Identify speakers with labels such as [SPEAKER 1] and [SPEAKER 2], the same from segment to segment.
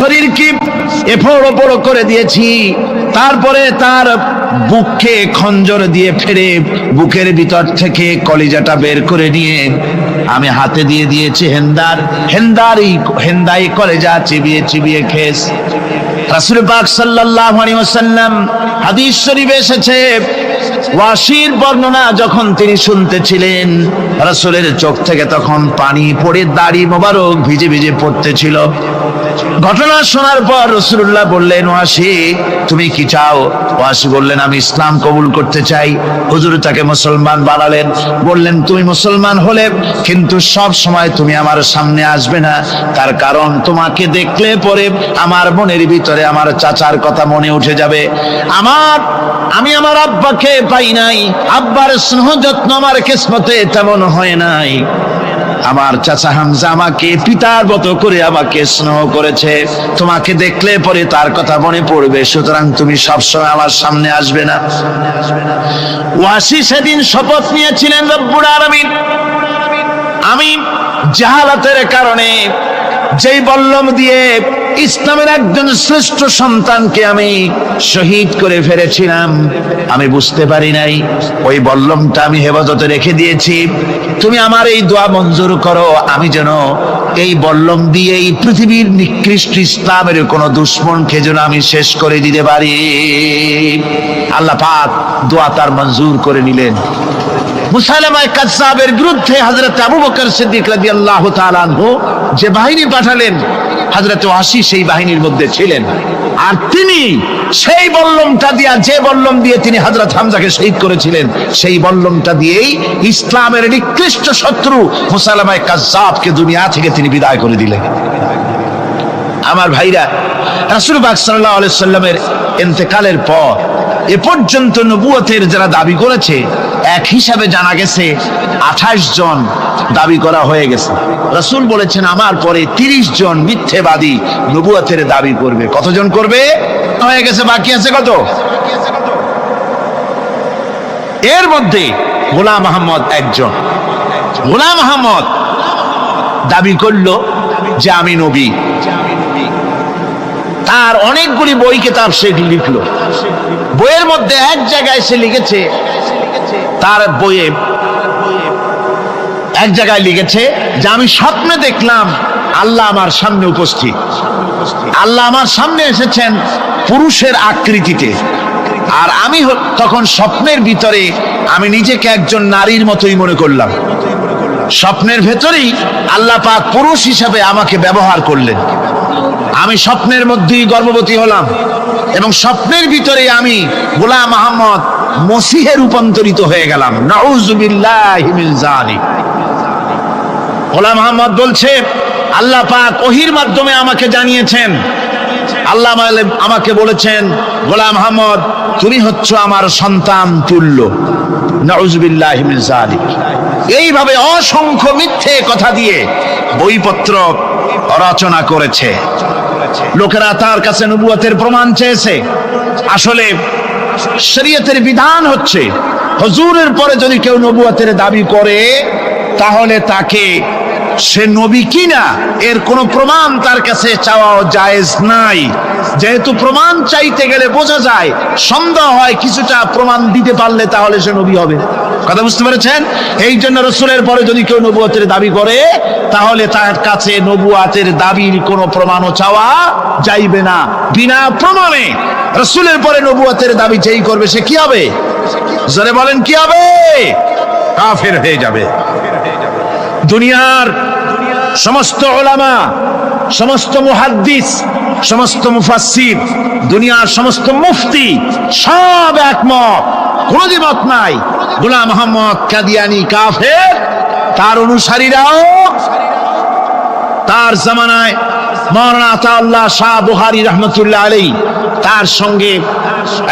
[SPEAKER 1] শরীর কি এফোড় ওপড় করে দিয়েছি, তারপরে তার বুককে খঞ্জর দিয়ে ফেরে বুকের ভিতর থেকে কলিজাটা বের করে নিয়ে আমি হাতে দিয়ে দিয়েছি হেন্দাই কলেজা চিবিয়ে চিবিয়ে খেয়েছে। রাসূল পাক সাল্লাল্লাহু আলাইহি ওয়াসাল্লাম হাদিস শরীফে এসেছে, ওয়াসির বর্ণনা যখন তিনি শুনতেছিলেন, রাসূলের চোখ থেকে তখন পানি পড়ে দাড়ি মোবারক ভিজে ভিজে পড়তেছিল। ঘটনা শোনার পর রাসূলুল্লাহ বললেন, ওয়াসি তুমি কি চাও? ওয়াসি বললেন, আমি ইসলাম কবুল করতে চাই। হুজুর তাকে মুসলমান বানালেন, বললেন তুমি মুসলমান হলে কিন্তু সব সময় তুমি আমার সামনে আসবে না, তার কারণ তোমাকে দেখলে পরে আমার মনের ভিতরে আমার চাচার কথা মনে উঠে যাবে। আমি আমার আব্বাকে পাই নাই, আব্বার স্নেহ যত্ন আমার কিসমতে তেমন হয় নাই। আমার চাচা হামজা আমাকে পিতার মতো করে আমাকে স্নেহ করেছে, তোমাকে দেখলে পরে তার কথা মনে পড়বে, সুতরাং তুমি সবসময় আমার সামনে আসবে না। ওয়াসি সেদিন শপথ নিয়েছিলেন, রব্বুল আলামিন আমি জাহালাতের কারণে যেই বল্লম দিয়ে ইসলামের একজন শ্রেষ্ঠ সন্তানকে আমি শহীদ করে ফেলেছিলাম, আমি বুঝতে পারি নাই, ওই বল্লমটা আমি হেফাজতে রেখে দিয়েছি। তুমি আমার এই দোয়া মঞ্জুর করো, আমি যেন এই বল্লম দিয়ে এই পৃথিবীর নিকৃষ্ট ইসলামের কোন দুশ্মনকে যেন আমি শেষ করে দিতে পারি। আল্লাহ পাক দোয়া তার মঞ্জুর করে নিলেন। মুসাইলামা কাযযাবের বিরুদ্ধে হযরত আবু বকর সিদ্দিক রাদিয়াল্লাহু তাআলা আনহু যে বাহিনী পাঠালেন, হযরত ওয়াসি সেই বাহিনীর মধ্যে ছিলেন। আর তিনি সেই বল্লমটা দিয়া, যে বল্লম দিয়ে তিনি হযরত হামজাকে শহীদ করেছিলেন, সেই বল্লমটা দিয়েই ইসলামের নিকৃষ্ট শত্রু মুসাইলামা কাযযাবকে দুনিয়া থেকে তিনি বিদায় করে দিলেন। আমার ভাইরা, রাসূল পাক সাল্লাল্লাহু আলাইহি সাল্লামের ইন্তেকালের পর এ পর্যন্ত নবুয়তের যারা দাবি করেছে, এক হিসাবে জানা গেছে 28 জন দাবি করা হয়ে গেছে। রাসূল বলেছেন আমার পরে 30 জন মিথ্যেবাদী নবুয়তের দাবি করবে। কতজন করবে? হয়ে গেছে, বাকি আছে কত? এর মধ্যে গোলাম আহমদ একজন। গোলাম আহমদ দাবি করলো যে আমি নবী। তার অনেকগুলি বই কিতাব সে লিখলো। বইয়ের মধ্যে এক জায়গায় সে লিখেছে, তার বইয়ে এক জায়গায় লিখেছে যে আমি স্বপ্নে দেখলাম আল্লাহ আমার সামনে উপস্থিত। আল্লাহ আমার সামনে এসেছেন পুরুষের আকৃতিতে, আর আমি তখন স্বপ্নের ভিতরে আমি নিজেকে একজন নারীর মতোই মনে করলাম। স্বপ্নের ভেতরেই আল্লাহ পাক পুরুষ হিসাবে আমাকে ব্যবহার করলেন। আমি স্বপ্নের মধ্যেই গর্ভবতী হলাম এবং স্বপ্নের ভিতরে আমি গোলাম আহমদ মসিহে রূপান্তরিত হয়ে গেলাম। নাউযুবিল্লাহি মিন যালিক। গোলাম আহমদ বলছে আল্লাহ পাক ওহীর মাধ্যমে আমাকে জানিয়েছেন, আল্লাহ আমাকে বলেছেন, গোলাম আহমদ তুমি হচ্ছ আমার সন্তান তুল্য। নাউযুবিল্লাহি মিন যালিক। এইভাবে অসংখ্য মিথ্যে কথা দিয়ে বইপত্র রচনা করেছে। লোকেরা তার কাছে নবুয়তের প্রমাণ চেয়েছে। আসলে শরীয়তের বিধান হচ্ছে হুজুরের পরে যদি কেউ নবুয়তের দাবি করে, তাহলে তাকে সে নবী কিনা এর কোনো প্রমাণ তার কাছে চাওয়া জায়েজ নাই। যেহেতু প্রমাণ চাইতে গেলে বোঝা যায়, সন্দেহ হয়, কিছুটা প্রমাণ দিতে পারলে তাহলে সে নবী হবে। কথা বুঝতে পেরেছেন? এই জন্য রাসূলের পরে যদি কেউ নবুয়তের দাবি করে, তাহলে তার কাছে নবুয়তের দাবির কোনো প্রমাণও চাওয়া যাইবে না। বিনা প্রমাণে রাসূলের পরে নবুয়তের দাবি যেই করবে সে কি হবে? জোরে বলেন, কি হবে? কাফের হয়ে যাবে। দুনিয়ার সমস্ত উলামা, সমস্ত মুহাদ্দিস, সমস্ত মুফাসসির, দুনিয়ার সমস্ত মুফতি সব একমত, কোনো দ্বিমত নাই, গোলাম আহমদ কাদিয়ানী কাফের। তার অনুসারীরাও তার জামানায় মাওলানা আতাউল্লাহ শাহ বুখারী রাহমাতুল্লাহ আলাইহি, তার সঙ্গে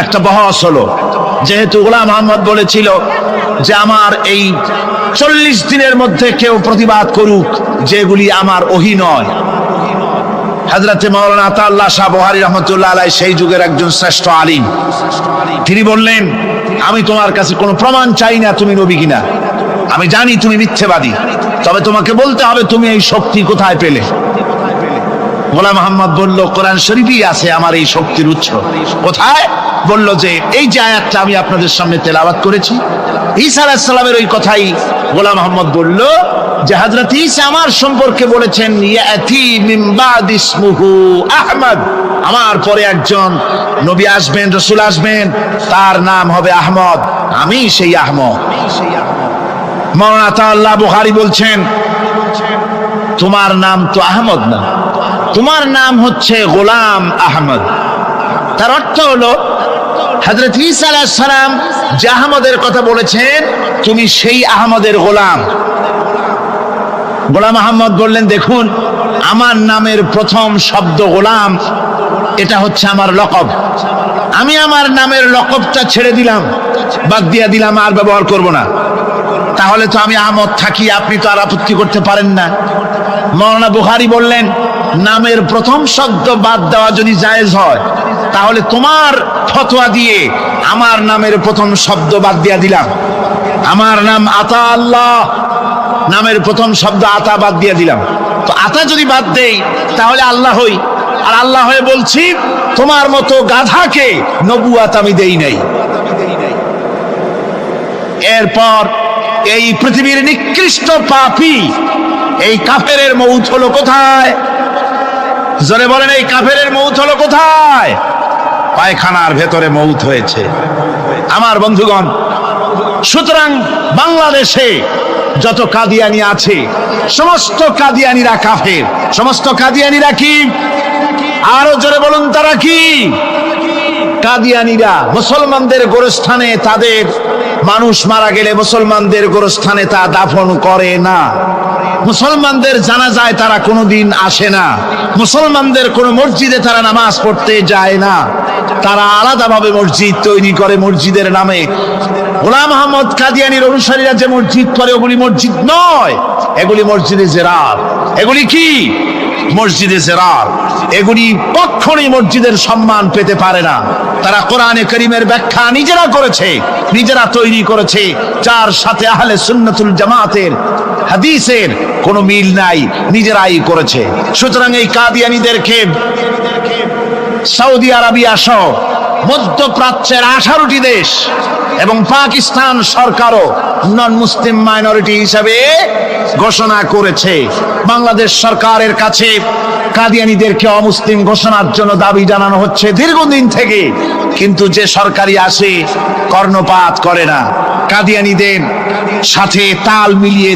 [SPEAKER 1] একটা বহস হলো। যেহেতু গোলাম আহমদ বলেছিল যে আমার এই 40 দিনের মধ্যে কেউ প্রতিবাদ করুক যেগুলি আমার ওহী নয়। হযরতে মাওলানা আতাউল্লাহ শাহ বুখারী রাহমাতুল্লাহ আলাইহি সেই যুগের একজন শ্রেষ্ঠ আলিম, তিনি বললেন আমি তোমার কাছে কোনো প্রমাণ চাই না তুমি নবী কিনা। আমি জানি তুমি মিথ্যেবাদী, তবে তোমাকে বলতে হবে তুমি এই শক্তি কোথায় পেলে। গোলাম মোহাম্মদ বলল, কোরআন শরীফই আছে আমার এই শক্তির উৎস। কোথায়? বলল যে এই যে আয়াতটা আমি আপনাদের সামনে তেলাওয়াত করেছি, ঈসা আলাইহিস সালামের ওই কথাই গোলাম মোহাম্মদ বলল যে হযরত ঈসা আমার সম্পর্কে বলেছেন, ইয়াতি মিন বাদি ইসমুহু আহমদ, আমার পরে একজন নবী আসবেন, রাসূল আসবেন, তার নাম হবে আহমদ, আমি সেই আহমদ। মাওলানা আতাউল্লাহ বুখারী বলছেন, তোমার নাম তো আহমদ না, তোমার নাম হচ্ছে গোলাম আহমদ। তার অর্থ হলো হযরত ঈসা আলাইহিস সালাম যে আহমদের কথা বলেছেন, তুমি সেই আহমদের গোলাম। গোলাম আহমদ বললেন, দেখুন আমার নামের প্রথম শব্দ গোলাম, এটা হচ্ছে আমার লকব। আমি আমার নামের লকবটা ছেড়ে দিলাম, বাদ দিয়ে দিলাম, আর ব্যবহার করব না। তাহলে তো আমি আহমদ থাকি, আপনি তো আর আপত্তি করতে পারেন না। মাওলানা বুখারী বললেন, নামের প্রথম শব্দ বাদ দেওয়া যদি জায়েজ হয়, তাহলে তোমার ফতোয়া দিয়ে আমার নামের প্রথম শব্দ বাদ দিয়া দিলাম। আমার নাম আতা আল্লাহ, নামের প্রথম শব্দ আতা বাদ দিয়ে দিলাম। তো আতা যদি বাদ দেই তাহলে আল্লাহ হই, আর আল্লাহ হয়ে বলছি তোমার মতো গাধাকে নবুয়াত আমি দেই নাই। এরপর এই পৃথিবীর নিকৃষ্ট পাপী এই কাফেরের মৌত হলো কোথায়? জোরে বলেন, এই কাফেরের মৌত হলো কোথায়? পায়খানার ভেতরে মৌত হয়েছে আমার বন্ধুগণ। সুতরাং বাংলাদেশে যত কাদিয়ানি আছে, সমস্ত কাদিয়ানিরা কাফের। সমস্ত কাদিয়ানিরা কি? আরো জোরে বলুন, তারা কি? কাদিয়ানিরা মুসলমানদের গোরস্থানে, তাদের মানুষ মারা গেলে মুসলমানদের গোরস্থানে তা দাফন করে না। মুসলমানদের জানাজায় তারা কোনোদিন আসে না। মুসলমানদের কোনো মসজিদে তারা নামাজ পড়তে যায় না। তারা আলাদাভাবে মসজিদ তৈরি করে মসজিদের নামে। গোলাম আহমদ কাদিয়ানির অনুসারীরা যে মসজিদ করে, ওগুলি মসজিদ নয়, এগুলি মসজিদে জেরার। এগুলি কি? মসজিদে জেরার। এগুলি কখনোই মসজিদের সম্মান পেতে পারে না। তারা কোরআনে কারীমের ব্যাখ্যা নিজেরা করেছে, নিজেরা তৈরি করেছে, যার সাথে আহলে সুন্নাতুল জামাতের হাদিসের কোনো মিল নাই, নিজেরাই করেছে। সুতরাং এই কাদিয়ানীদেরকে সৌদি আরবিয়া সহ মধ্যপ্রাচ্যের 18টি দেশ এবং পাকিস্তান সরকারও নন মুসলিম মাইনরিটি হিসাবে ঘোষণা করেছে। বাংলাদেশ সরকারের কাছে কাদিয়ানীদেরকে অমুসলিম ঘোষণার জন্য দাবি জানানো হচ্ছে দীর্ঘদিন থেকে, কিন্তু যে সরকারি আসে কর্ণপাত করে না। কাদিয়ানীদের সাথে তাল মিলিয়ে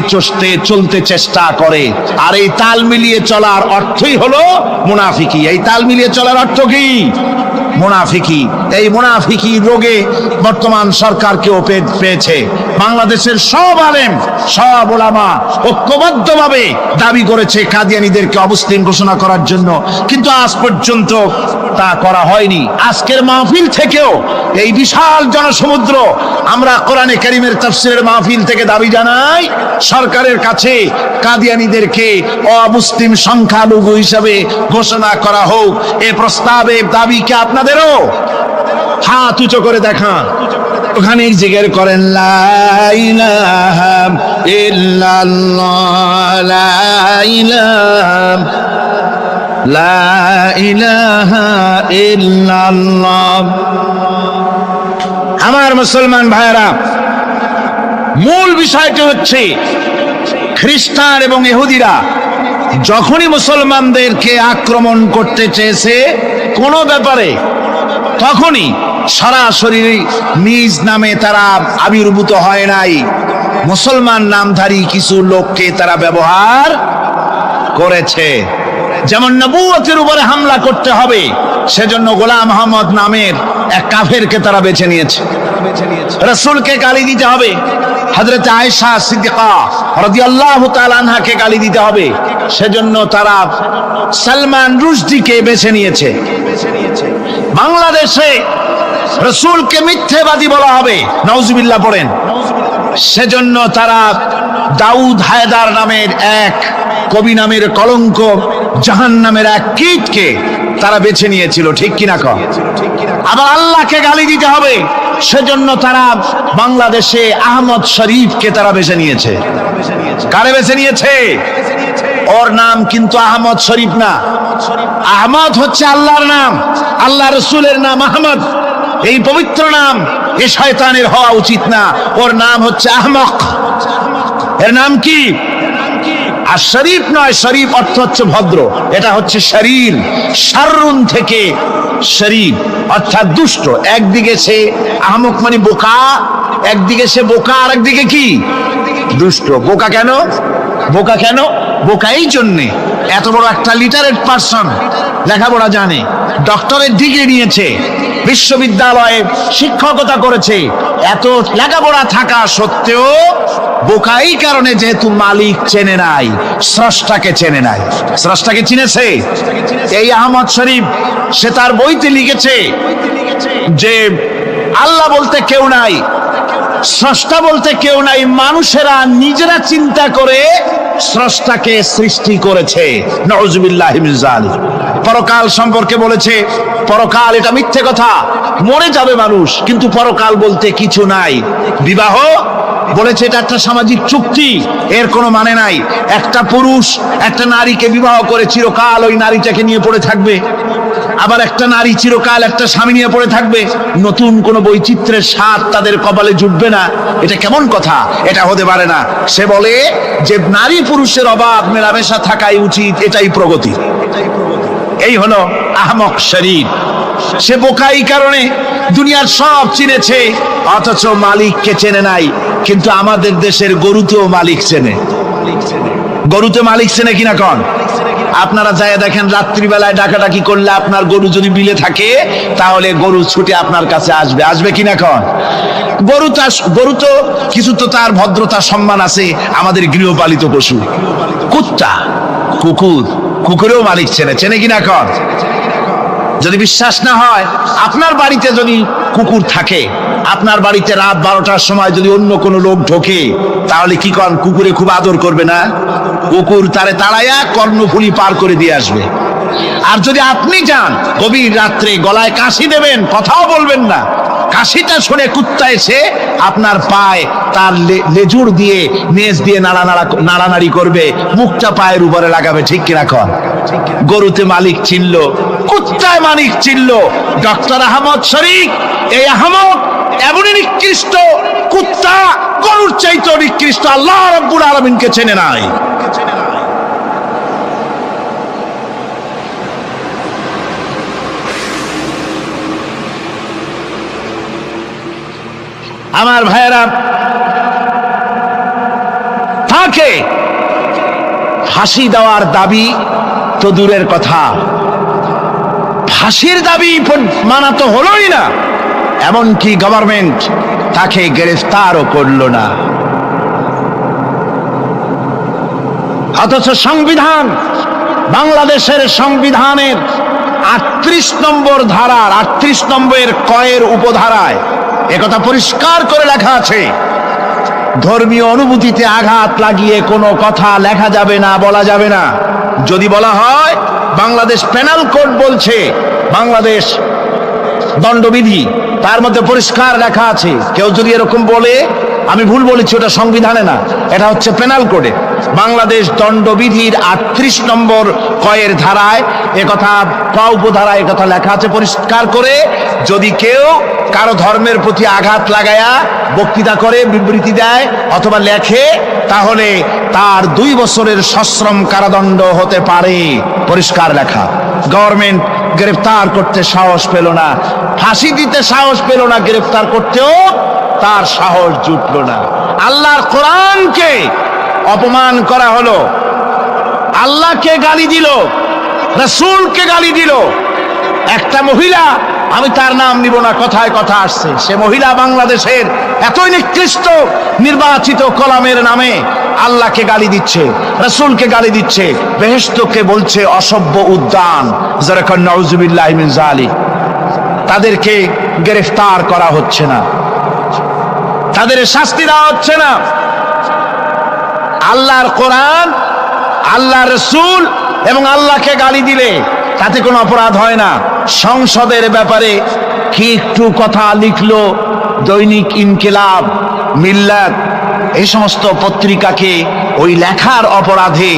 [SPEAKER 1] চলতে চেষ্টা করে, আর এই তাল মিলিয়ে চলার অর্থই হলো মুনাফিকি। এই তাল মিলিয়ে চলার অর্থ কি? মুনাফিকি। এই মুনাফিকি রোগে বর্তমান সরকারকেও পেয়েছে। বাংলাদেশের সব আলেম, সব ওলামা ঐক্যবদ্ধভাবে দাবি করেছে কাদিয়ানীদেরকে অমুসলিম ঘোষণা করার জন্য, কিন্তু আজ পর্যন্ত তা করা হয়নি। আজকের মাহফিল থেকেও, এই বিশাল জনসমুদ্র, আমরা কোরআনে কারীমের তাফসীরের মাহফিল থেকে দাবি জানাই সরকারের কাছে কাদিয়ানীদেরকে অমুসলিম সংখ্যালঘু হিসাবে ঘোষণা করা হোক। এই প্রস্তাবে দাবিকে আপনাদেরও হাত উঁচু করে দেখান, ওখানে জিকির করেন লা ইলাহা ইল্লাল্লাহ, লা ইলাহা ইল্লাল্লাহ। আমার মুসলমান ভাইরা, মূল বিষয়টি হচ্ছে খ্রিস্টান এবং ইহুদিরা যখনই মুসলমানদেরকে আক্রমণ করতে চেয়েছে কোনো ব্যাপারে, তখনই সরাসরি নিজ নামে তারা আবির্ভূত হয় নাই, মুসলমান নামধারী কিছু লোককে তারা ব্যবহার করেছে। যেমন নবুয়তের উপরে হামলা করতে হবে, সেজন্য গোলাম আহমদ নামের এক কাফেরকে তারা বেছে নিয়েছে। রাসূলকে গালি দিতে হবে, হযরত আয়েশা সিদ্দিকা রাদিয়াল্লাহু তাআলা আনহাকে গালি দিতে হবে, সেজন্য তারা সালমান রুশদিকে বেছে নিয়েছে। বাংলাদেশে রাসূলকে মিথ্যেবাদী বলা হবে, নাউজুবিল্লাহ পড়েন, সেজন্য তারা দাউদ হায়দার নামের এক কবি নামের কলঙ্ক, জাহান্নামের এক কীটকে তারা বেছে নিয়েছিল, ঠিক কিনা কও? আবার আল্লাহকে গালি দিতে হবে, সেজন্য তারা বাংলাদেশে আহমদ শরীফকে তারা বেছে নিয়েছে। কারে বেছে নিয়েছে? ওর নাম কিন্তু আহমদ শরীফ না। আহমদ হচ্ছে আল্লাহর নাম, আল্লাহ রসুলের নাম আহমদ। এই পবিত্র নাম এ শয়তানের হওয়া উচিত না। ওর নাম হচ্ছে আহমক। এর নাম কি? আর শরীফ নয়, শরীফ অর্থ হচ্ছে ভদ্র। এটা হচ্ছে শরীর, শাররুন থেকে শরীর অর্থাৎ দুষ্ট। একদিকে সে আহমক মানে বোকা, একদিকে সে বোকা, আর একদিকে কি দুষ্ট। বোকা কেন? বোকা কেন? বোকা এই জন্যে, এত বড় একটা লিটারেট পারসন, লেখাপড়া জানে, ডক্টরেট ডিগ্রি নিয়েছে, বিশ্ববিদ্যালয়ে শিক্ষকতা করেছে, এত লেখাপড়া থাকা সত্ত্বেও বোকা এই কারণে যেহেতু মালিক চেনে নাই, স্রষ্টাকে চেনে নাই। স্রষ্টাকে চিনেছে এই আহমদ শরীফ। সে তার বইতে লিখেছে যে আল্লাহ বলতে কেউ নাই, স্রষ্টা বলতে কেউ নাই, মানুষেরা নিজেরা চিন্তা করে স্রষ্টাকে সৃষ্টি করেছে। নাউযুবিল্লাহি মিন যালিক। পরকাল সম্পর্কে বলেছে পরকাল এটা মিথ্যে কথা, মরে যাবে মানুষ, কিন্তু পরকাল বলতে কিছু নাই। বিবাহ বলেছে এটা একটা সামাজিক চুক্তি, এর কোনো মানে নাই। একটা পুরুষ একটা নারীকে বিবাহ করে চিরকাল ওই নারীটাকে নিয়ে পড়ে থাকবে, আবার একটা নারী চিরকাল একটা স্বামী নিয়ে পড়ে থাকবে, নতুন কোনো বৈচিত্র্যের স্বাদ তাদের কপালে জুটবে না। এটা কেমন কথা? এটা হতে পারে না। সে বলে যে নারী পুরুষের অবাধ মেলামেশা থাকাই উচিত, এটাই প্রগতি। এই হলো আহমক শরীর। সে বোকা এই কারণে দুনিয়ার সব চিনেছে অথচ মালিককে চেনে নাই। কিন্তু আমাদের দেশের গরুতেও মালিক চেনে। গরুতে মালিক চেনে কিনা কন? আপনারা যায় দেখেন, রাত্রিবেলায় ডাকাডাকি করলে আপনার গরু যদি বিলে থাকে তাহলে গরু ছুটে আপনার কাছে আসবে, আসবে কিনা কন? গরু তো কিছু তো তার ভদ্রতা সম্মান আছে। আমাদের গৃহপালিত পশু কুত্তা, কুকুর, কুকুরেও মালিক চেনে, চেনে কিনা কন? যদি বিশ্বাস না হয়, আপনার বাড়িতে যদি কুকুর থাকে, আপনার বাড়িতে রাত 12টার সময় যদি অন্য কোনো লোক ঢোকে, তাহলে কি কন? কুকুরে খুব আদর করবে না? কুকুর তারে তাড়াইয়া কর্ণফুলি পার করে দিয়ে আসবে। আর যদি আপনি যান গভীর রাত্রে, গলায় কাশি দেবেন, কথাও বলবেন না, কাশিটা শুনে কুত্তা এসে আপনার পায়ে তার লেজুর দিয়ে নেজ দিয়ে নাড়ানাড়ি করবে, মুখটা পায়ের উপরে লাগাবে। ঠিক কিনা কন? গরুতে মালিক চিনল, কুত্তায় মালিক চিনল। ডক্টর আহমদ শরীফ এই আহমদ এমনই নিকৃষ্ট, কুত্তা গরুর চাইতে নিকৃষ্ট। আল্লাহ রাব্বুল আলামিনকে চেনে নাই। আমার ভাইয়েরা, তাকে ফাঁসি দেওয়ার দাবি তো দূরের কথা, ফাঁসির দাবি মানা তো হলোই না, এমনকি গভর্নমেন্ট তাকে গ্রেফতারও করলো না। অথচ সংবিধান, বাংলাদেশের সংবিধানের 38 নম্বর ধারার 38 নম্বরের কয়ের উপধারায় একথা পরিষ্কার করে লেখা আছে, ধর্মীয় অনুভূতিতে আঘাত লাগিয়ে কোনো কথা লেখা যাবে না, বলা যাবে না। যদি বলা হয়, বাংলাদেশ পেনাল কোড বলছে, বাংলাদেশ দণ্ডবিধি, তার মধ্যে পরিষ্কার লেখা আছে, কেউ যদি এরকম বলে আমি ভুল বলেছি, ওটা সংবিধানে না, এটা হচ্ছে পেনাল কোডে। বাংলাদেশ দণ্ডবিধির 38 নম্বর কয়ের ধারায় একথা, ক উপধারায় একথা লেখা আছে পরিষ্কার করে, যদি কেউ কারো ধর্মের প্রতি আঘাত লাগায়া বক্তৃতা করে, বিবৃতি দেয় অথবা লেখে, তাহলে তার 2 বছরের সশ্রম কারাদণ্ড হতে পারে। পরিষ্কার লেখা। গভর্নমেন্ট গ্রেফতার করতে সাহস পেল না, ফাঁসি দিতে সাহস পেল না, গ্রেফতার করতেও তার সাহস জুটল না। আল্লাহর কোরআনকে অপমান করা হলো, আল্লাহকে গালি দিল, রাসূলকে গালি দিল। একটা মহিলা, আমি তার নাম নিব না, কথায় কথা আসছে, সে মহিলা বাংলাদেশের এতই নিকৃষ্ট, নির্বাচিত কলামের নামে আল্লাহকে গালি দিচ্ছে, রাসূলকে গালি দিচ্ছে, বেহেশতকে বলছে অসভ্য উদ্যান। যারা নাউযুবিল্লাহি মিন যালিক। তাদেরকে গ্রেফতার করা হচ্ছে না, তাদের শাস্তি দেওয়া হচ্ছে না। আল্লাহর কোরআন, আল্লাহর রাসূল এবং আল্লাহকে গালি দিলে তাতে কোনো অপরাধ হয় না। সংসদের ব্যাপারে কি একটু কথা লিখলো দৈনিক ইনকিলাব, মিল্লাত, এই সমস্ত পত্রিকাকে ওই লেখার অপরাধে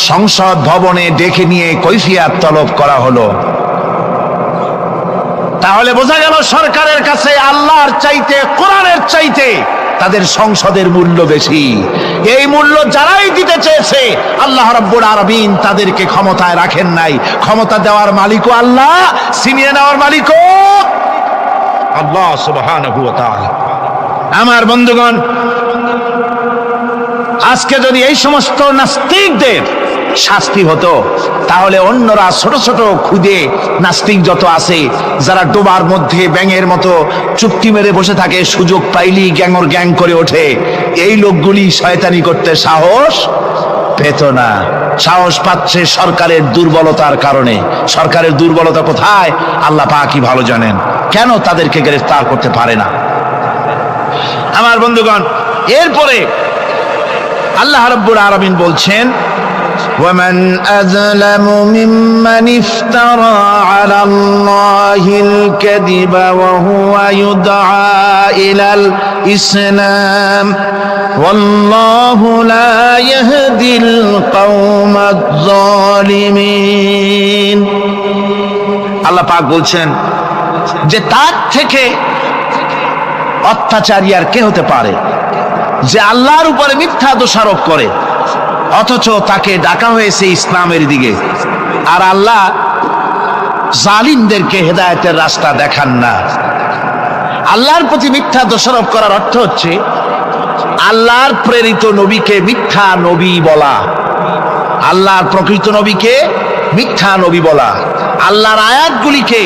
[SPEAKER 1] সংসদ ভবনে ডেকে নিয়ে কৈফিয়ত তলব করা হলো। তাহলে বোঝা গেল সরকারের কাছে আল্লাহর চাইতে, কোরআনের চাইতে তাদের সংসদের মূল্য বেশি। এই মূল্য যারাই দিতে চেয়েছে আল্লাহ রাব্বুল আলামিন তাদেরকে ক্ষমতায় রাখেন নাই। ক্ষমতা দেওয়ার মালিকও আল্লাহ, ছিনিয়ে নেওয়ার মালিকও আল্লাহ সুবহানাহু ওয়া তাআলা। আমার বন্ধুগণ, আজকে যদি এই সমস্ত নাস্তিকদের শাস্তি হতো, তাহলে অন্যরা ছোট ছোট খুদে নাস্তিক যত আছে, যারা ডোবার মধ্যে ব্যাঙের মতো চুপটি মেরে বসে থাকে, সুযোগ পাইলি গ্যাংর গ্যাং করে ওঠে, এই লোকগুলি শয়তানি করতে সাহস পেত না। সাহস পাচ্ছে সরকারের দুর্বলতার কারণে। সরকারের দুর্বলতা কোথায় আল্লাহ পাকই ভালো জানেন। কেন তাদেরকে গ্রেফতার করতে পারে না? আমার বন্ধুগণ, এরপরে আল্লাহ রাব্বুল আলামিন বলছেন, ومن أظلم ممن افترى على الله الكذب وهو يدعى إلى الإسلام والله لا يهدي القوم الظالمين। আল্লাহ পাক বলছেন যে তার থেকে অত্যাচারী আর কে হতে পারে, যে আল্লাহর উপরে মিথ্যা দোষারোপ করে, অথচ তাকে ডাকা হয়েছে ইসলামের দিকে। আর আল্লাহ জালিমদেরকে হেদায়েতের রাস্তা দেখান না। আল্লাহর প্রতি মিথ্যা দোষারোপ করার অর্থ হচ্ছে আল্লাহর প্রেরিত নবীকে মিথ্যা নবী বলা, আল্লাহর প্রকৃত নবীকে মিথ্যা নবী বলা, আল্লাহর আয়াতগুলিকে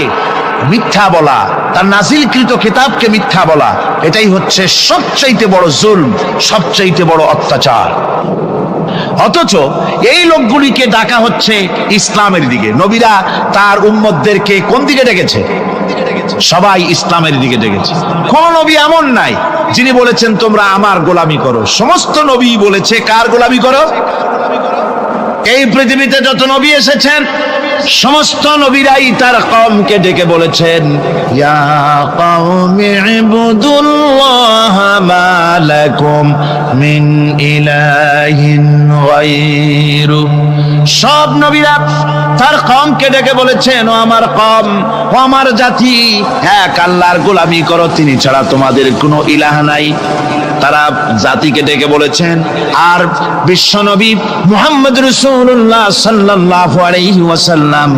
[SPEAKER 1] মিথ্যা বলা, তার নাজিলকৃত কিতাবকে মিথ্যা বলা। এটাই হচ্ছে সবচাইতে বড় জুলম, সবচাইতে বড় অত্যাচার। অথচ এই লোকগুলিকে ডাকা হচ্ছে ইসলামের দিকে। নবীরা তার উম্মতদেরকে কোন দিকে ডেকেছে? সবাই ইসলামের দিকে ডেকেছে। কোন নবী এমন নাই যিনি বলেছেন তোমরা আমার গোলামি করো। সমস্ত নবী বলেছে কার গোলামি করো? এই পৃথিবীতে যত নবী এসেছেন সমস্ত নবীরাই তার কওমকে ডেকে বলেছেন, ইয়া কওমি ইবুদুল্লাহ মা লাকুম মিন ইলাহিন গায়রু। সব নবীরা তার কওমকে ডেকে বলেছেন, ও আমার কওম, ও আমার জাতি, এক আল্লাহর গোলামি করো, তিনি ছাড়া তোমাদের কোনো ইলাহ নাই। তারা জাতিকে ডেকে বলেছেন। আর বিশ্বনবী মুহাম্মদ রাসূলুল্লাহ সাল্লাল্লাহু আলাইহি ওয়াসাল্লাম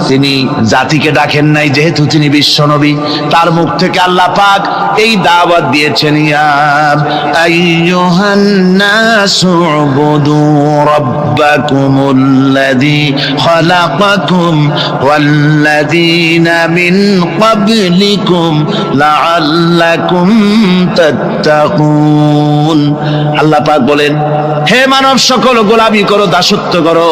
[SPEAKER 1] তিনি জাতিকে ডাকেন নাই, যেহেতু তিনি বিশ্বনবী। তার মুখ থেকে আল্লাহ পাক এই দাওয়াত দিয়েছেন, ইয়া আইয়ুহান নাসু উবুদু রাব্বাকুমুল্লাযী খালাকাকুম ওয়াল্লাযীনা মিন ক্বাবলিকুম লাআল্লাকুম তাত্তাকুন। আল্লাহ পাক বলেন, হে মানব সকল, গোলামি করো, দাসত্ব করো,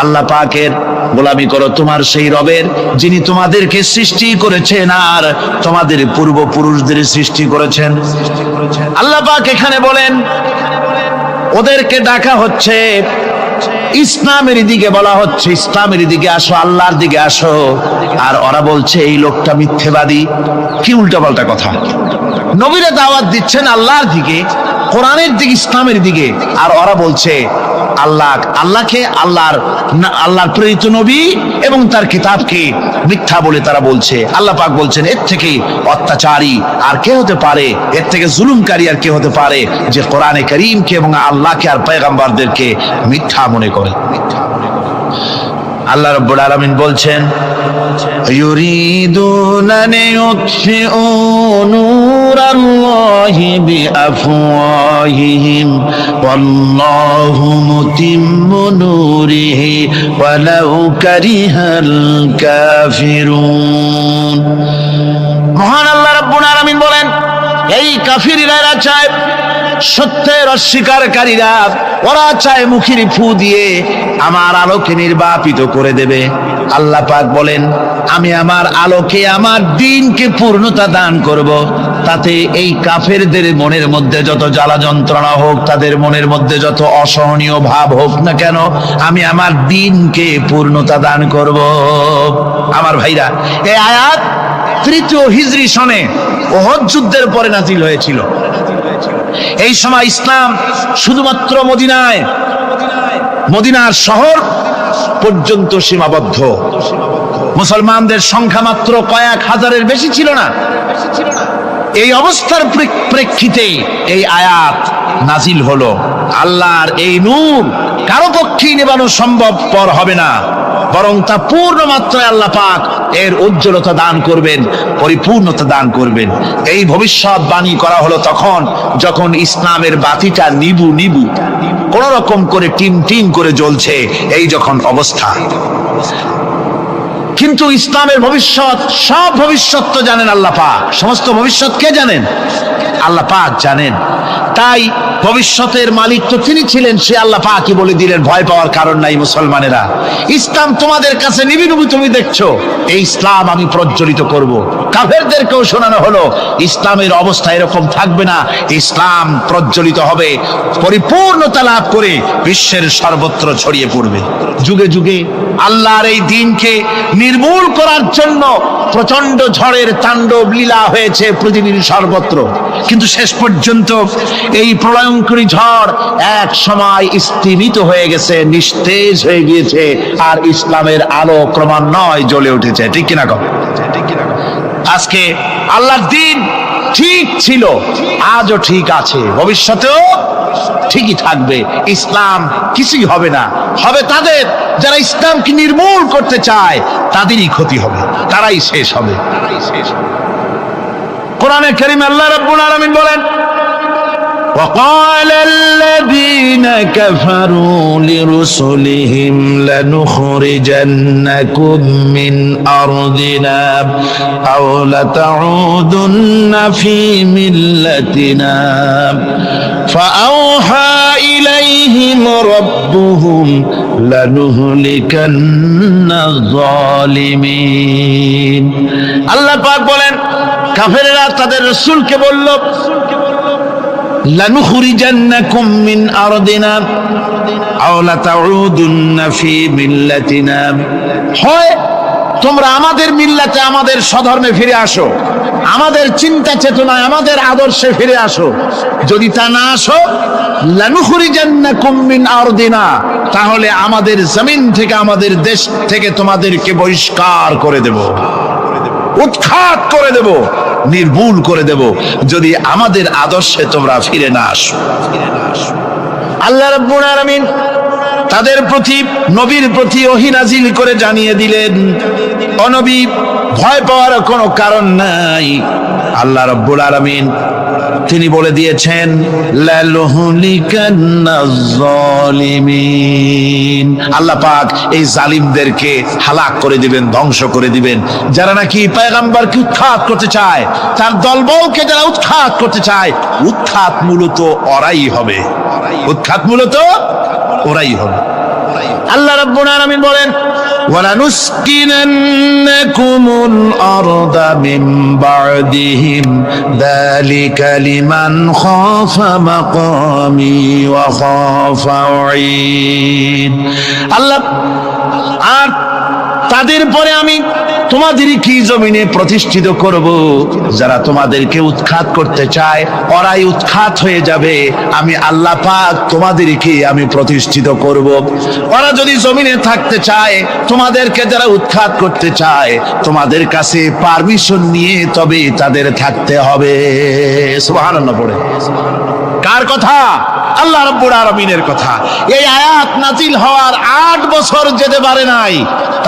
[SPEAKER 1] আল্লাহ পাকের গোলামি করো, তোমার সেই রবের যিনি তোমাদেরকে সৃষ্টি করেছেন আর তোমাদের পূর্বপুরুষদের সৃষ্টি করেছেন। আল্লাহ পাক এখানে বলেন ওদেরকে ডাকা হচ্ছে ইসলামের দিকে, বলা হচ্ছে ইসলামের দিকে আসো, আল্লাহর দিকে আসো। আর ওরা বলছে এই লোকটা মিথ্যেবাদী। কি উল্টাপাল্টা কথা! নবীরা দাওয়াত দিচ্ছেন আল্লাহর দিকে, কোরআনের দিকে, ইসলামের দিকে, আর ওরা বলছে আল্লাহকে, আল্লাহর প্রেরিত নবী এবং তার কিতাবকে মিথ্যা বলে তারা বলছে। আল্লাহ পাক বলছেন এর থেকে অত্যাচারী আর কে হতে পারে, এর থেকে জুলুমকারী আর কে হতে পারে, যে কোরআনে কারীমকে এবং আল্লাহকে আর পয়গম্বরদেরকে মিথ্যা মনে করে। আল্লাহ রাব্বুল আলামিন বলছেন, ইউরিদুনা লিইউতফিউ নূরাল্লাহি বিআফওয়াহিহিম ওয়াল্লাহু মুতিম্মু নূরিহি ওয়ালাউ কারিহাল কাফিরুন। মহান আল্লাহ রাব্বুল আলামিন বলেন, এই কাফিররা চায়, সত্যের অস্বীকারীরা ওরা চায় মুখের ফু দিয়ে আমার আলোকে নির্বাপিত করে দেবে। আল্লাহ পাক বলেন, আমি আমার আলোকে, আমার দ্বীনকে পূর্ণতা দান করব। তাতে এই কাফেরদের মনের মধ্যে যত জ্বালা যন্ত্রণা হোক, তাদের মনের মধ্যে যত অসহনীয় ভাব হোক না কেন, আমি আমার দ্বীনকে পূর্ণতা দান করব। আমার ভাইরা, এই আয়াত 3য় হিজরি সনে উহুদ যুদ্ধের পরে নাজিল হয়েছিল। এই সময় ইসলাম শুধুমাত্র মদিনায় মদিনার শহর পর্যন্ত সীমাবদ্ধ। মুসলমানদের সংখ্যা মাত্র কয়েক হাজারের বেশি ছিল না। এই অবস্থার প্রেক্ষিতে এই আয়াত নাজিল হলো। আল্লাহর এই নূর কারো পক্ষেই নেবানো সম্ভবপর হবে না, বরং তা পূর্ণ মাত্রায় আল্লাহ পাক এর উজ্জ্বলতা দান করবেন, পরিপূর্ণতা দান করবেন। এই ভবিষ্যৎবাণী করা হলো তখন যখন ইসলামের বাতিটা নিবু নিবু কোন রকম করে টিম টিম করে জ্বলছে, এই যখন অবস্থা। কিন্তু ইসলামের ভবিষ্যৎ, সব ভবিষ্যৎ তো জানেন আল্লাহ পাক। সমস্ত ভবিষ্যৎ কে জানেন? আল্লাহ পাক জানেন। তাই ভবিষ্যতের মালিক তো তিনি ছিলেন, সে আল্লাহ পাকই বলে দিলেন, ভয় পাওয়ার কারণ নাই মুসলমানেরা। ইসলাম তোমাদের কাছে নিবিড়, তুমি দেখছো, এই ইসলাম আমি প্রজ্বলিত করব। কাফেরদেরকেও শোনানো হলো ইসলামের অবস্থা এরকম থাকবে না, ইসলাম প্রজ্বলিত হবে, পরিপূর্ণতা লাভ করে বিশ্বের সর্বত্র ছড়িয়ে পড়বে। যুগে যুগে আল্লাহর এই দ্বীনকে নির্মূল করার জন্য প্রচন্ড ঝড়ের তাণ্ডব লীলা হয়েছে পৃথিবীর সর্বত্র। কিন্তু শেষ পর্যন্ত এই প্রলয়ঙ্করী ঝড় এক সময় স্থিমিত হয়ে গেছে, নিস্তেজ হয়ে গিয়েছে, আর ইসলামের আলো ক্রমান্বয়ে জ্বলে উঠেছে। ঠিক কিনা কম? আজকে আল্লাহর দ্বীন ঠিক ছিল, আজও ঠিক আছে, ভবিষ্যতেও ঠিকই থাকবে। ইসলাম কিছুই হবে না, হবে তাদের যারা ইসলামকে নির্মূল করতে চায়, তাদেরই ক্ষতি হবে, তারাই শেষ হবে। কোরআনে কারীমে আল্লাহ রাব্বুল আলামিন বলেন, وقال الذين كفروا لرسلهم لنخرجنكم من أرضنا أو لتعودن في ملتنا فأوحى إليهم ربهم لنهلكن الظالمين। আল্লাহ পাক বলেন, কাফেররা তাদের রাসূলকে বলল, লানুখরিজান্নাকুম মিন আরদিনা আও লাতাউদুন্না ফি মিল্লাতিনা, হয় তোমরা আমাদের মিল্লাতে, আমাদের স্বধর্মে ফিরে আসো, আমাদের চিন্তা চেতনায়, আমাদের আদর্শে ফিরে আসো। যদি তা না আসো, লানুখরিজান্নাকুম মিন আরদিনা, তাহলে আমাদের জমিন থেকে, আমাদের দেশ থেকে তোমাদেরকে বহিষ্কার করে দেব, উৎখাত করে দেব, নির্মূল করে দেব, যদি আমাদের আদর্শে তোমরা ফিরে না আসো। আল্লাহ রাব্বুল আলামিন তাদের প্রতি, নবীর প্রতি ওহী নাজিল করে জানিয়ে দিলেন, ও নবী, ভয় পাওয়ার কোনো কারণ নাই। আল্লাহ রাব্বুল আলামিন তিনি বলে দিয়েছেন, লালুহলিকান্নাজ জালিমিন, আল্লাহ পাক এই জালিমদেরকে হালাক করে দিবেন, ধ্বংস করে দিবেন। যারা নাকি পয়গম্বরকে উৎখাত করতে চায়, তার দলবলকে যারা উৎখাত করতে চায়, উৎখাত মূলত ওরাই হবে, উৎখাত মূলত ওরাই হবে। আল্লাহ রাব্বুল আলামিন বলেন, وَلَنُسْكِنَنَّكُمُ الْأَرْضَ مِنْ بَعْدِهِمْ ذَلِكَ لِمَنْ خَافَ مَقَامِي وَخَافَ وَعِيدِ। আল্লাহ, আর তাদের পরে আমি তোমাদেরকে জমিনে প্রতিষ্ঠিত করব। যারা তোমাদেরকে উৎখাত করতে চায়, ওরাই উৎখাত হয়ে যাবে। আমি আল্লাহ পাক তোমাদেরকে আমি প্রতিষ্ঠিত করব। ওরা যদি জমিনে থাকতে চায়, তোমাদেরকে যারা উৎখাত করতে চায়, তোমাদের কাছে পারমিশন নিয়ে তবে তাদের থাকতে হবে। সুবহানাল্লাহ পড়ে। কার কথা? আল্লাহ রাব্বুল আলামিনের কথা। এই আয়াত নাজিল হওয়ার 8 বছর যেতে পারে নাই,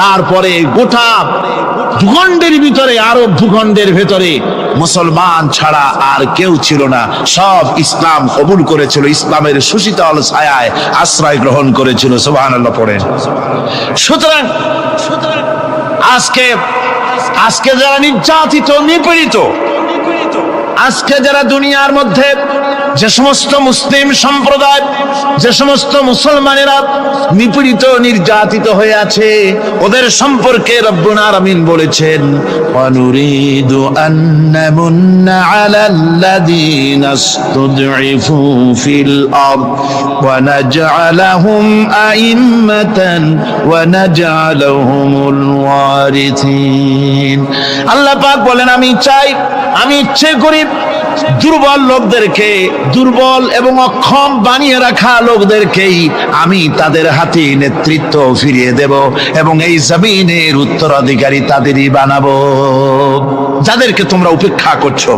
[SPEAKER 1] তারপরে গোটা ভূখণ্ডের ভিতরে, আরব ভূখণ্ডের ভেতরে মুসলমান ছাড়া আর কেউ ছিল না। সব ইসলাম কবুল করেছিল, ইসলামের সুশীতল ছায়ায় আশ্রয় গ্রহণ করেছিল। সুবহানাল্লাহ পড়েন। সুতরাং আজকে যারা নির্যাতিত, নিপীড়িত, আজকে যারা দুনিয়ার মধ্যে যে সমস্ত মুসলিম সম্প্রদায়, যে সমস্ত মুসলমানেরা নিপীড়িত, নির্যাতিত হয়ে আছে, ওদের সম্পর্কে রব্বুল আলামিন বলেছেন, ওয়ানুরিদু আন নামুন্না আলাল্লাযীনা ইসতুদঈফু ফিল আরদ ওয়া নাজআলাহুম আইম্মাতান ওয়া নাজআলাহুমুল ওয়ারিসিন। আল্লাহ পাক বলেন, আমি চাই, আমি ইচ্ছে করি দুর্বল লোকদেরকে, দুর্বল এবং অক্ষম বানিয়ে রাখা লোকদেরকেই আমি তাদের হাতে নেতৃত্ব ফিরিয়ে দেব এবং এই জমিনের উত্তরাধিকারী তাদেরই বানাবো। যাদেরকে তোমরা উপেক্ষা করছো,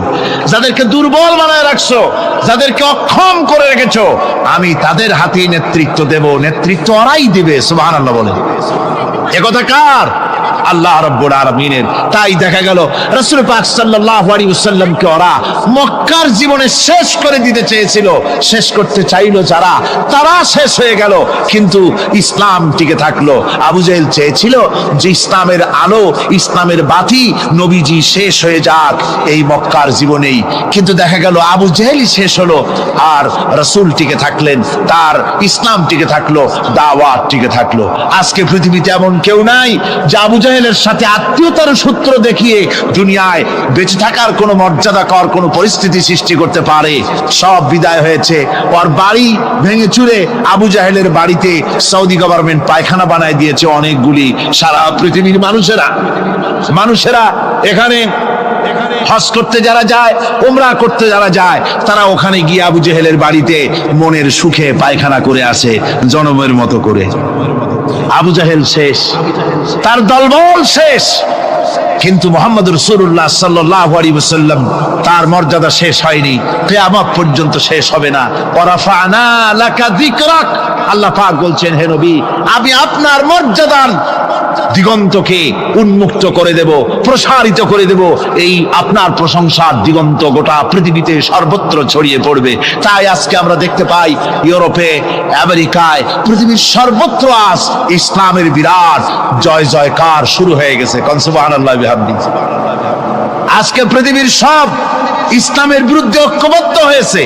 [SPEAKER 1] যাদেরকে দুর্বল বানায় রাখছো, যাদেরকে অক্ষম করে রেখেছো, আমি তাদের হাতে নেতৃত্ব দেব, নেতৃত্ব ওরাই দিবে। সুবহানাল্লাহ বলেন। একথা কার? আল্লাহ রাব্বুল আলামিনের। তাই দেখা গেল রাসূল পাক সাল্লাল্লাহু আলাইহি ওয়াসাল্লামকে ওরা মক্কার জীবনে শেষ করে দিতে চেয়েছিল, শেষ করতে চাইলো যারা, তারা শেষ হয়ে গেল, কিন্তু ইসলাম টিকে থাকলো। আবু জেহেল চেয়েছিল যে ইসলামের আলো, ইসলামের বাতি, নবীজি শেষ হয়ে যাক এই মক্কার জীবনেই, কিন্তু দেখা গেল আবু জেহেলই শেষ হলো, আর রাসূল টিকে থাকলেন, তার ইসলাম টিকে থাকলো, দাওয়াত টিকে থাকলো। আজকে পৃথিবীতে এমন কেউ নাই যে আবু জেহেলের সাথে আত্মীয়তার সূত্র দেখিয়ে দুনিয়ায় বেঁচে থাকার কোনো মর্যাদাকর কোনো পরিস্থিতি সৃষ্টি করতে পারে। সব বিদায় হয়েছে। ওর বাড়ি ভেঙে চুরে আবু জাহেলের বাড়িতে সৌদি গভর্নমেন্ট পায়খানা বানায় দিয়েছে অনেকগুলি। সারা পৃথিবীর মানুষেরা এখানে হজ করতে যারা যায়, উমরা করতে যারা যায়, তারা ওখানে গিয়ে আবু জেহেলের বাড়িতে মনের সুখে পায়খানা করে আসে জনমের মতো করে। আবু জাহেল শেষ, তার দলবল শেষ, কিন্তু মুহাম্মদ রাসূলুল্লাহ সাল্লাল্লাহু আলাইহি ওয়াসাল্লাম তার মর্যাদা শেষ হয়নি, কিয়ামত পর্যন্ত শেষ হবে না। ওয়ারাফা'না লাকা যিকরাক, আল্লাহ পাক বলছেন, হে নবী, আমি আপনার মর্যাদার দিগন্তকে উন্মুক্ত করে দেব, প্রসারিত করে দেব। এই আপনার প্রশংসার দিগন্ত গোটা পৃথিবীতে সর্বত্র ছড়িয়ে পড়বে। তাই আজকে আমরা দেখতে পাই ইউরোপে, আমেরিকায়, পৃথিবীর সর্বত্র আজ ইসলামের বিরাট জয় জয়কার শুরু হয়ে গেছে। সুবহানাল্লাহ বিহামদিহি। আজকে পৃথিবীর সব ইসলামের বিরুদ্ধে ঐক্যবদ্ধ হয়েছে।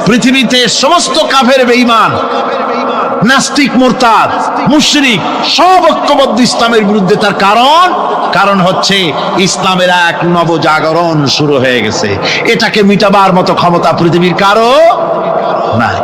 [SPEAKER 1] পৃথিবীতে সমস্ত কাফের বেঈমান, নাস্তিক, মুরতাদ, মুশরিক সব ঐক্যবদ্ধ ইসলামের বিরুদ্ধে। তার কারণ হচ্ছে ইসলামের এক নবজাগরণ শুরু হয়ে গেছে। এটাকে মিটাবার মতো ক্ষমতা পৃথিবীর কারো নাই।